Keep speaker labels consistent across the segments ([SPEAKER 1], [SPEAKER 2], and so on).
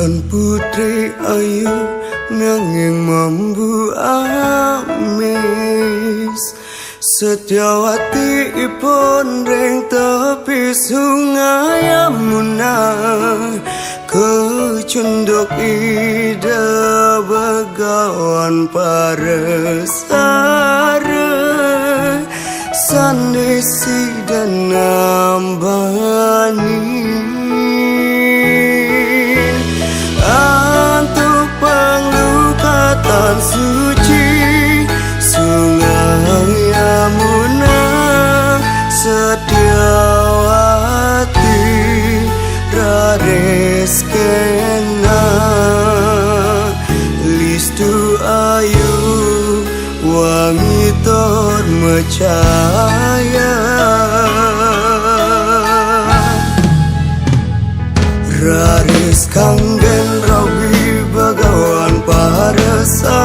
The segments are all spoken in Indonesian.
[SPEAKER 1] Tuan Putri Ayu nanging mambu amis, Setiawati ipun ring tepi sungai Yamuna, kecunduk ida begawan paresare, sanesi dan nambani. Tan suci sungai Yamuna, Setiawati rares kena, listu ayu wangi tor mecaya, rares kanggen rawi bagawan paresarang,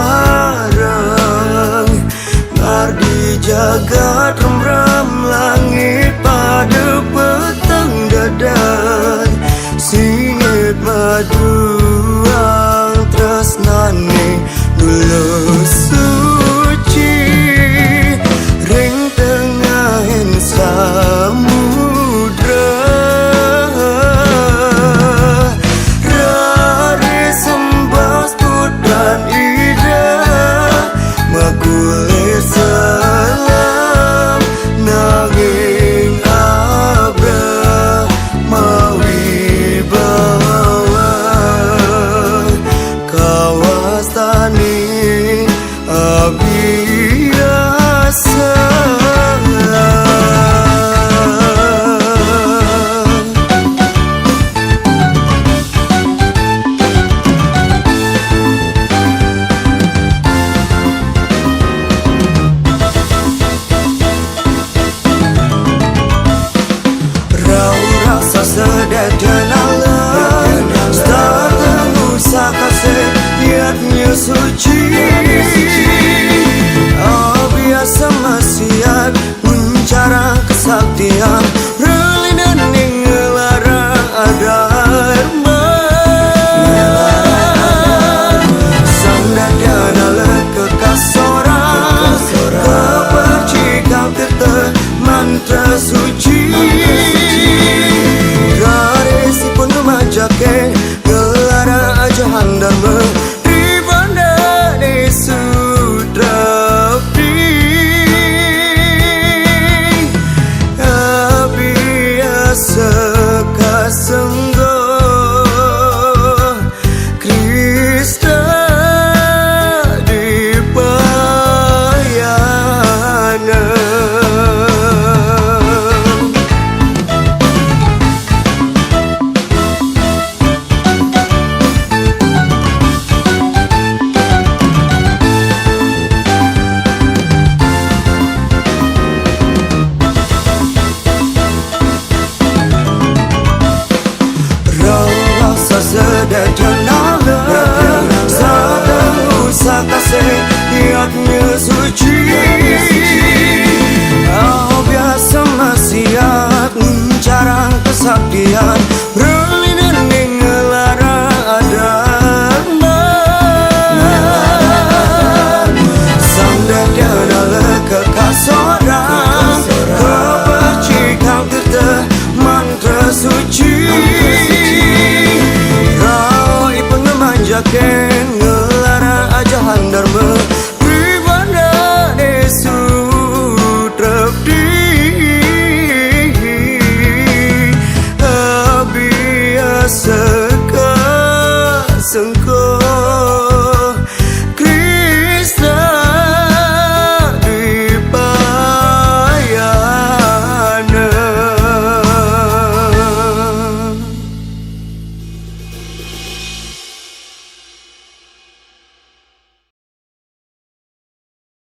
[SPEAKER 1] ngardi jagat remram langit pada petang dadan, singit maduang tresnane lulus suci, ring tengahin samudra. Suci, oh biasa masiat mencara kesaktian, relinan ngelara adarman, sandadana le kekasoran, kepercikal tirta mantra suci, garisi pun memajake gelara ajahan dharma. Niatnya suci, oh biasa masiat mencara kesaktian,